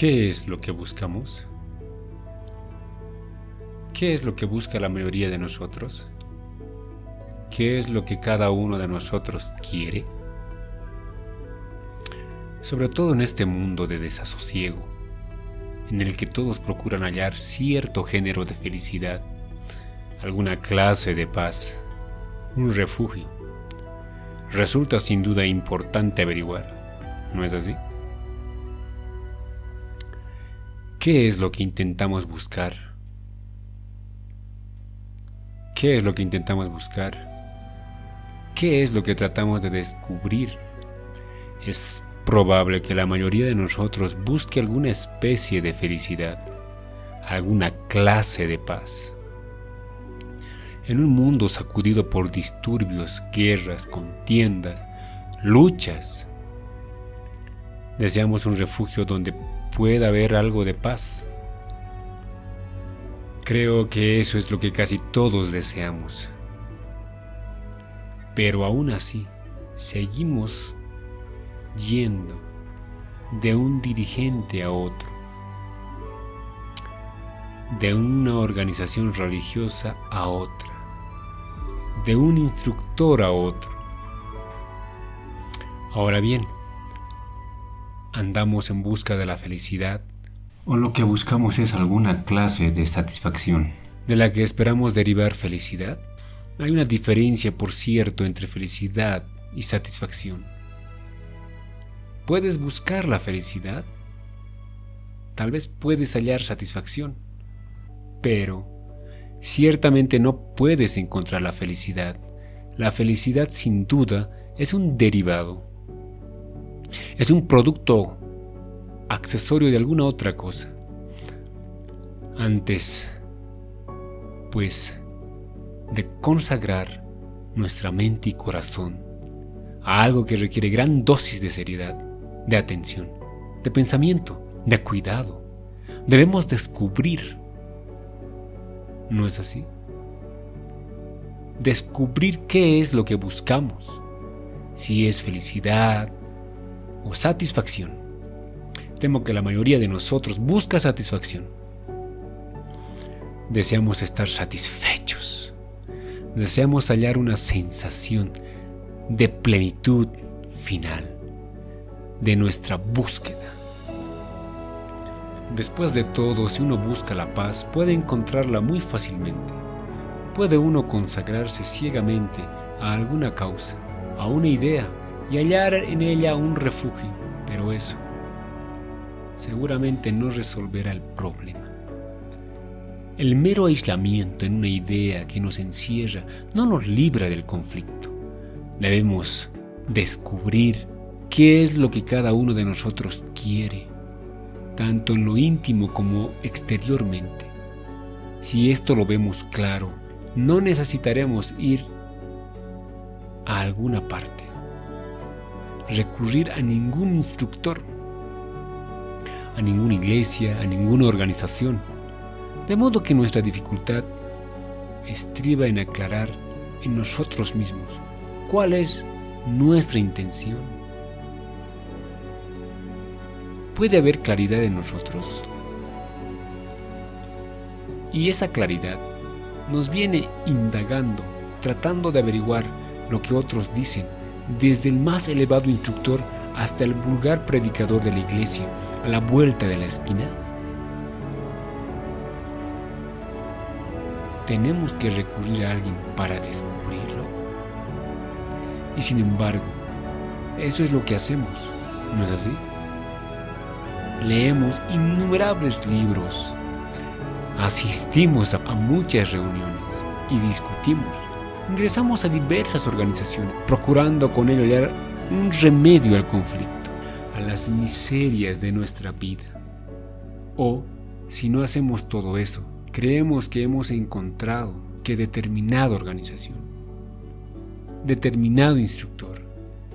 ¿Qué es lo que buscamos? ¿Qué es lo que busca la mayoría de nosotros? ¿Qué es lo que cada uno de nosotros quiere? Sobre todo en este mundo de desasosiego, en el que todos procuran hallar cierto género de felicidad, alguna clase de paz, un refugio. Resulta sin duda importante averiguar, ¿no es así? ¿Qué es lo que intentamos buscar? ¿Qué es lo que intentamos buscar? ¿Qué es lo que tratamos de descubrir? Es probable que la mayoría de nosotros busque alguna especie de felicidad, alguna clase de paz. En un mundo sacudido por disturbios, guerras, contiendas, luchas, deseamos un refugio donde pueda haber algo de paz. Creo que eso es lo que casi todos deseamos. Pero aún así, seguimos yendo de un dirigente a otro, de una organización religiosa a otra, de un instructor a otro. Ahora bien, ¿andamos en busca de la felicidad? ¿O lo que buscamos es alguna clase de satisfacción, de la que esperamos derivar felicidad? Hay una diferencia, por cierto, entre felicidad y satisfacción. ¿Puedes buscar la felicidad? Tal vez puedes hallar satisfacción, pero ciertamente no puedes encontrar la felicidad. La felicidad, sin duda, es un derivado. Es un producto accesorio de alguna otra cosa. Antes, pues, de consagrar nuestra mente y corazón a algo que requiere gran dosis de seriedad, de atención, de pensamiento, de cuidado, debemos descubrir. ¿No es así? Descubrir qué es lo que buscamos, si es felicidad o satisfacción. Temo que la mayoría de nosotros busca satisfacción. Deseamos estar satisfechos. Deseamos hallar una sensación de plenitud final de nuestra búsqueda. Después de todo, si uno busca la paz, puede encontrarla muy fácilmente. Puede uno consagrarse ciegamente a alguna causa, a una idea, y hallar en ella un refugio, pero eso seguramente no resolverá el problema. El mero aislamiento en una idea que nos encierra no nos libra del conflicto. Debemos descubrir qué es lo que cada uno de nosotros quiere, tanto en lo íntimo como exteriormente. Si esto lo vemos claro, no necesitaremos ir a alguna parte, recurrir a ningún instructor, a ninguna iglesia, a ninguna organización. De modo que nuestra dificultad estriba en aclarar en nosotros mismos cuál es nuestra intención. ¿Puede haber claridad en nosotros? Y esa claridad nos viene indagando, tratando de averiguar lo que otros dicen, desde el más elevado instructor hasta el vulgar predicador de la iglesia a la vuelta de la esquina. Tenemos que recurrir a alguien para descubrirlo. Y sin embargo, eso es lo que hacemos, ¿no es así? Leemos innumerables libros, asistimos a muchas reuniones y discutimos. Ingresamos a diversas organizaciones, procurando con ello hallar un remedio al conflicto, a las miserias de nuestra vida. O, si no hacemos todo eso, creemos que hemos encontrado que determinada organización, determinado instructor,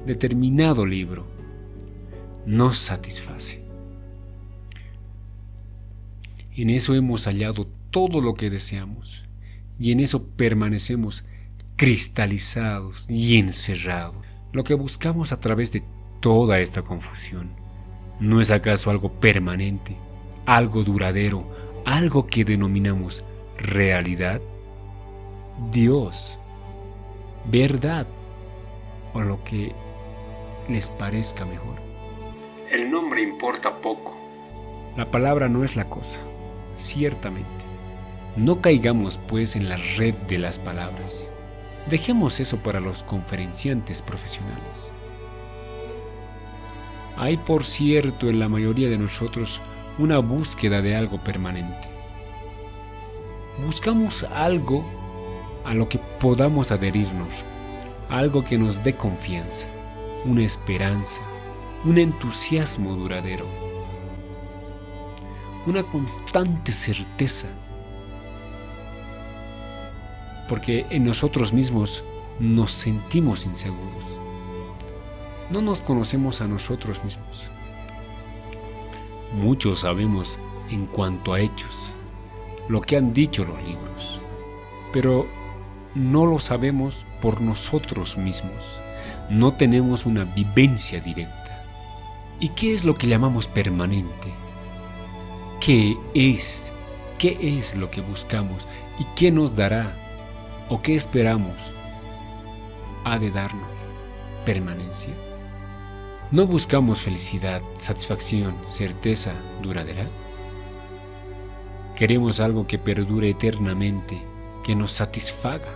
determinado libro nos satisface. En eso hemos hallado todo lo que deseamos y en eso permanecemos cristalizados y encerrados. Lo que buscamos a través de toda esta confusión ¿No es acaso algo permanente, algo duradero, algo que denominamos realidad? Dios, verdad o lo que les parezca mejor. El nombre importa poco. La palabra no es la cosa, ciertamente. No caigamos pues en la red de las palabras. Dejemos eso para los conferenciantes profesionales. Hay, por cierto, en la mayoría de nosotros una búsqueda de algo permanente. Buscamos algo a lo que podamos adherirnos, algo que nos dé confianza, una esperanza, un entusiasmo duradero, una constante certeza. Porque en nosotros mismos nos sentimos inseguros. No nos conocemos a nosotros mismos. Mucho sabemos en cuanto a hechos, lo que han dicho los libros, pero no lo sabemos por nosotros mismos. No tenemos una vivencia directa. ¿Y qué es lo que llamamos permanente? ¿Qué es? ¿Qué es lo que buscamos? ¿Y qué nos dará? ¿O qué esperamos? ¿Ha de darnos permanencia? ¿No buscamos felicidad, satisfacción, certeza duradera? Queremos algo que perdure eternamente, que nos satisfaga.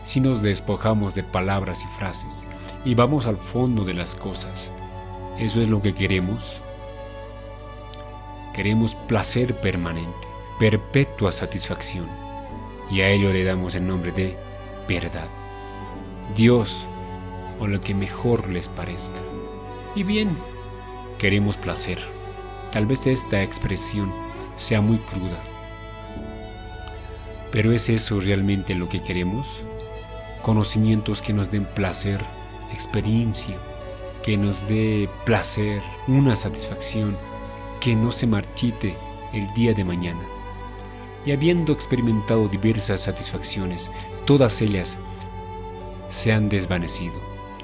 Si nos despojamos de palabras y frases y vamos al fondo de las cosas, ¿eso es lo que queremos? Queremos placer permanente, perpetua satisfacción, y a ello le damos el nombre de verdad, Dios o lo que mejor les parezca. Y bien, queremos placer. Tal vez esta expresión sea muy cruda, pero ¿es eso realmente lo que queremos? Conocimientos que nos den placer, experiencia, que nos dé placer, una satisfacción que no se marchite el día de mañana. Y habiendo experimentado diversas satisfacciones, todas ellas se han desvanecido,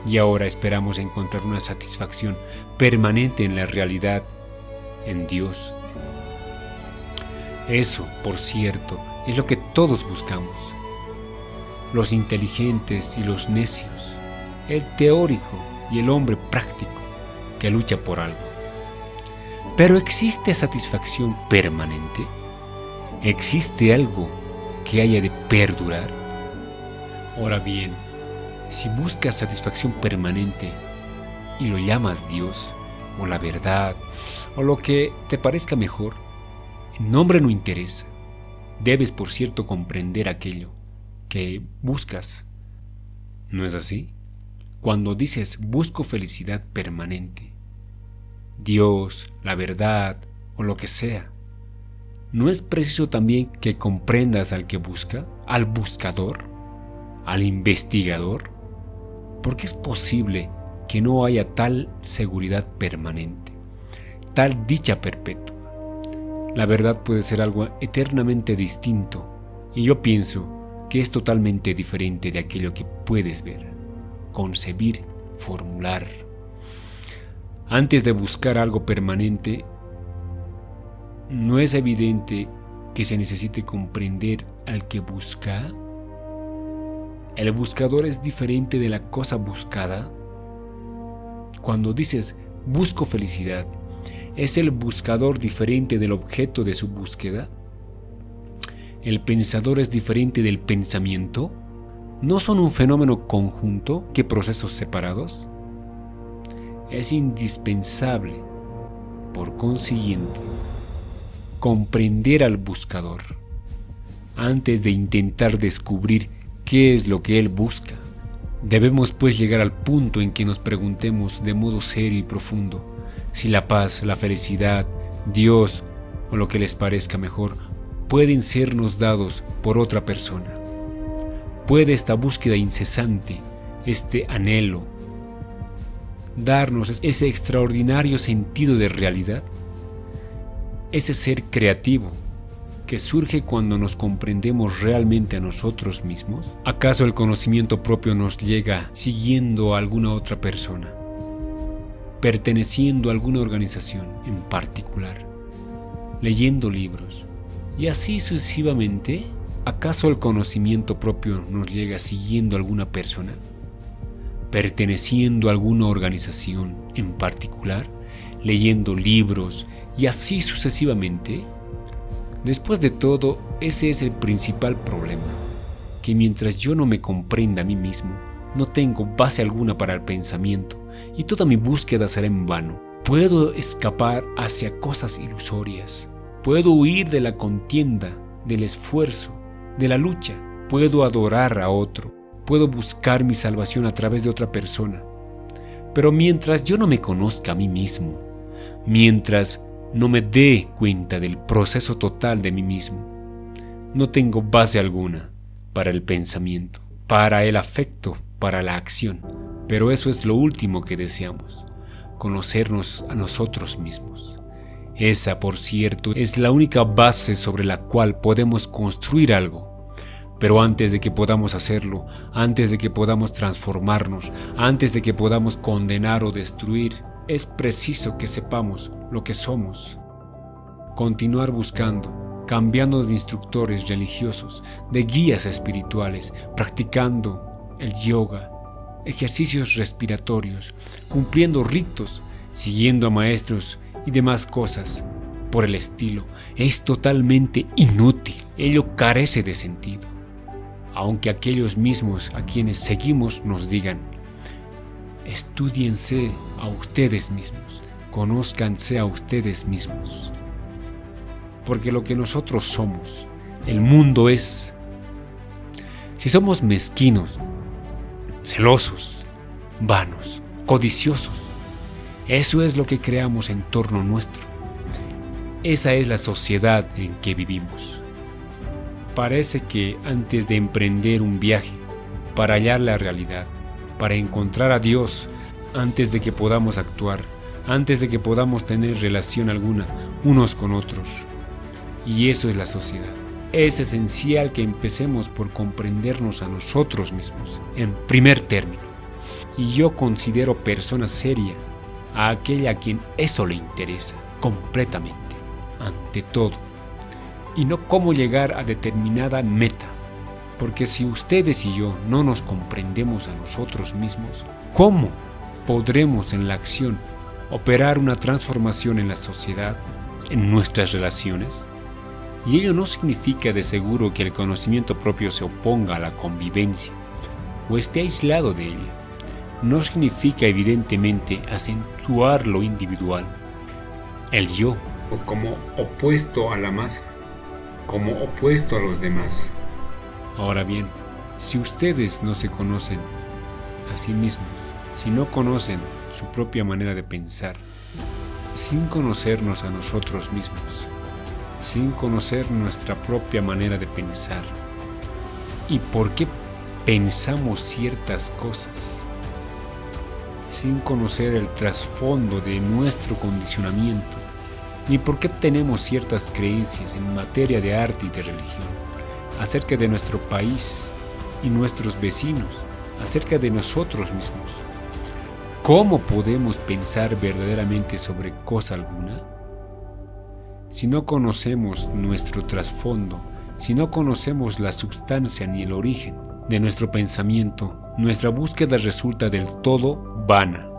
y ahora esperamos encontrar una satisfacción permanente en la realidad, en Dios. Eso, por cierto, es lo que todos buscamos. Los inteligentes y los necios, el teórico y el hombre práctico que lucha por algo. Pero ¿existe satisfacción permanente? ¿Existe algo que haya de perdurar? Ahora bien, si buscas satisfacción permanente y lo llamas Dios, o la verdad, o lo que te parezca mejor, el nombre no interesa. Debes, por cierto, comprender aquello que buscas. ¿No es así? Cuando dices busco felicidad permanente, Dios, la verdad o lo que sea, ¿no es preciso también que comprendas al que busca, al buscador, al investigador? Porque es posible que no haya tal seguridad permanente, tal dicha perpetua. La verdad puede ser algo eternamente distinto, y yo pienso que es totalmente diferente de aquello que puedes ver, concebir, formular. Antes de buscar algo permanente, ¿no es evidente que se necesite comprender al que busca? ¿El buscador es diferente de la cosa buscada? Cuando dices busco felicidad, ¿es el buscador diferente del objeto de su búsqueda? ¿El pensador es diferente del pensamiento? ¿No son un fenómeno conjunto que procesos separados? Es indispensable, por consiguiente, comprender al buscador antes de intentar descubrir qué es lo que él busca. Debemos pues llegar al punto en que nos preguntemos de modo serio y profundo si la paz, la felicidad, Dios o lo que les parezca mejor pueden sernos dados por otra persona. ¿Puede esta búsqueda incesante, este anhelo, darnos ese extraordinario sentido de realidad? Ese ser creativo que surge cuando nos comprendemos realmente a nosotros mismos. ¿Acaso el conocimiento propio nos llega siguiendo a alguna otra persona? perteneciendo a alguna organización en particular, leyendo libros, y así sucesivamente. ¿Acaso el conocimiento propio nos llega siguiendo a alguna persona, perteneciendo a alguna organización en particular, leyendo libros y así sucesivamente? Después de todo, ese es el principal problema, que mientras yo no me comprenda a mí mismo, no tengo base alguna para el pensamiento y toda mi búsqueda será en vano. Puedo escapar hacia cosas ilusorias, puedo huir de la contienda, del esfuerzo, de la lucha, puedo adorar a otro, puedo buscar mi salvación a través de otra persona. Pero mientras yo no me conozca a mí mismo, mientras no me dé cuenta del proceso total de mí mismo, no tengo base alguna para el pensamiento, para el afecto, para la acción. Pero eso es lo último que deseamos, conocernos a nosotros mismos. Esa, por cierto, es la única base sobre la cual podemos construir algo. Pero antes de que podamos hacerlo, antes de que podamos transformarnos, antes de que podamos condenar o destruir, es preciso que sepamos lo que somos. Continuar buscando, cambiando de instructores religiosos, de guías espirituales, practicando el yoga, ejercicios respiratorios, cumpliendo ritos, siguiendo a maestros y demás cosas por el estilo, es totalmente inútil. Ello carece de sentido. Aunque aquellos mismos a quienes seguimos nos digan: estúdiense a ustedes mismos, conózcanse a ustedes mismos. Porque lo que nosotros somos, el mundo es. Si somos mezquinos, celosos, vanos, codiciosos, eso es lo que creamos en torno nuestro. Esa es la sociedad en que vivimos. Parece que antes de emprender un viaje para hallar la realidad, para encontrar a Dios, antes de que podamos actuar, antes de que podamos tener relación alguna unos con otros. Y eso es la sociedad. Es esencial que empecemos por comprendernos a nosotros mismos, en primer término. Y yo considero persona seria a aquella a quien eso le interesa completamente, ante todo, y no cómo llegar a determinada meta. Porque si ustedes y yo no nos comprendemos a nosotros mismos, ¿cómo podremos en la acción operar una transformación en la sociedad, en nuestras relaciones? Y ello no significa de seguro que el conocimiento propio se oponga a la convivencia o esté aislado de ella. No significa evidentemente acentuar lo individual, el yo, o como opuesto a la masa, como opuesto a los demás. Ahora bien, si ustedes no se conocen a sí mismos, si no conocen su propia manera de pensar, sin conocernos a nosotros mismos, sin conocer nuestra propia manera de pensar y por qué pensamos ciertas cosas, sin conocer el trasfondo de nuestro condicionamiento, ni por qué tenemos ciertas creencias en materia de arte y de religión, acerca de nuestro país y nuestros vecinos, acerca de nosotros mismos. ¿Cómo podemos pensar verdaderamente sobre cosa alguna? Si no conocemos nuestro trasfondo, si no conocemos la substancia ni el origen de nuestro pensamiento, nuestra búsqueda resulta del todo vana.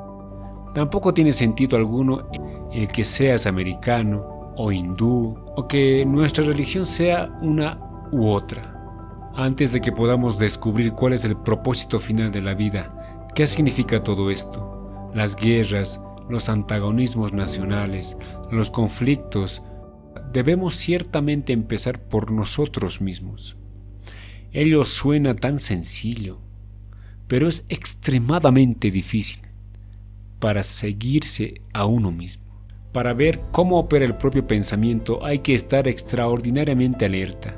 Tampoco tiene sentido alguno el que seas americano o hindú o que nuestra religión sea una u otra. Antes de que podamos descubrir cuál es el propósito final de la vida, ¿qué significa todo esto? Las guerras, los antagonismos nacionales, los conflictos, debemos ciertamente empezar por nosotros mismos. Ello suena tan sencillo, pero es extremadamente difícil para seguirse a uno mismo. Para ver cómo opera el propio pensamiento hay que estar extraordinariamente alerta.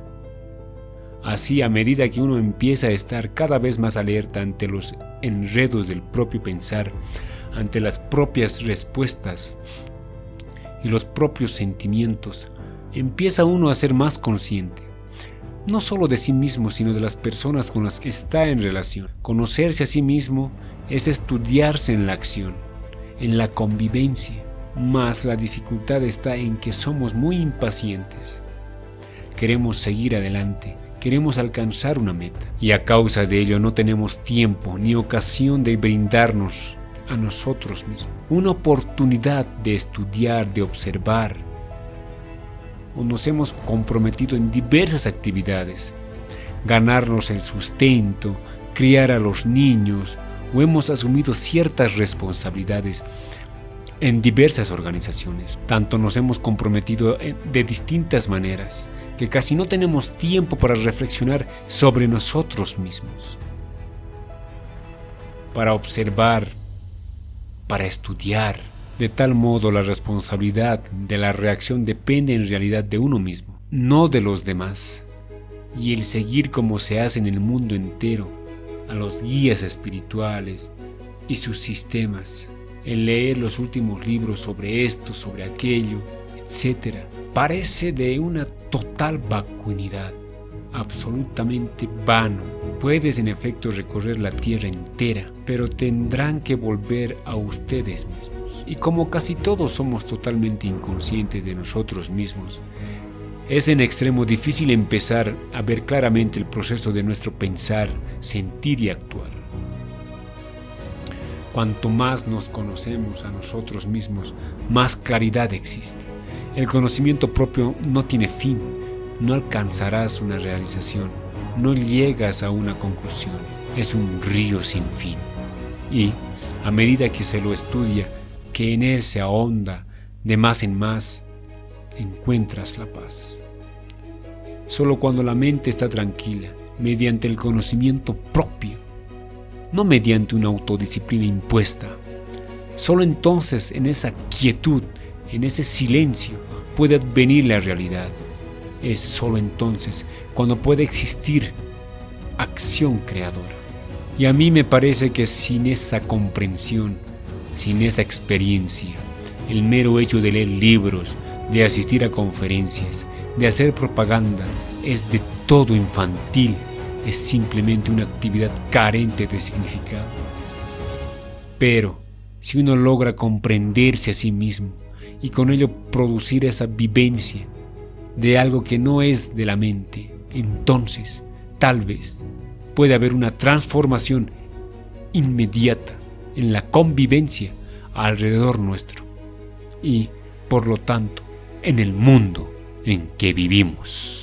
Así, a medida que uno empieza a estar cada vez más alerta ante los enredos del propio pensar, ante las propias respuestas y los propios sentimientos, empieza uno a ser más consciente, no solo de sí mismo, sino de las personas con las que está en relación. Conocerse a sí mismo es estudiarse en la acción, en la convivencia, mas la dificultad está en que somos muy impacientes. Queremos seguir adelante, queremos alcanzar una meta, y a causa de ello no tenemos tiempo ni ocasión de brindarnos a nosotros mismos una oportunidad de estudiar, de observar, o nos hemos comprometido en diversas actividades, ganarnos el sustento, criar a los niños, o hemos asumido ciertas responsabilidades en diversas organizaciones. Tanto nos hemos comprometido de distintas maneras que casi no tenemos tiempo para reflexionar sobre nosotros mismos, para observar, para estudiar. De tal modo, la responsabilidad de la reacción depende en realidad de uno mismo, no de los demás. Y el seguir como se hace en el mundo entero, a los guías espirituales y sus sistemas, el leer los últimos libros sobre esto, sobre aquello, etc., parece de una total vacuidad, absolutamente vano. Puedes en efecto recorrer la tierra entera, pero tendrán que volver a ustedes mismos. Y como casi todos somos totalmente inconscientes de nosotros mismos, es en extremo difícil empezar a ver claramente el proceso de nuestro pensar, sentir y actuar. Cuanto más nos conocemos a nosotros mismos, más claridad existe. El conocimiento propio no tiene fin, no alcanzarás una realización, no llegas a una conclusión, es un río sin fin. Y, a medida que se lo estudia, que en él se ahonda de más en más, encuentras la paz. Solo cuando la mente está tranquila, mediante el conocimiento propio, no mediante una autodisciplina impuesta, solo entonces en esa quietud, en ese silencio, puede advenir la realidad. Es solo entonces cuando puede existir acción creadora. Y a mí me parece que sin esa comprensión, sin esa experiencia, el mero hecho de leer libros, de asistir a conferencias, de hacer propaganda, es de todo infantil, es simplemente una actividad carente de significado. Pero si uno logra comprenderse a sí mismo y con ello producir esa vivencia de algo que no es de la mente, entonces tal vez puede haber una transformación inmediata en la convivencia alrededor nuestro y, por lo tanto, en el mundo en que vivimos.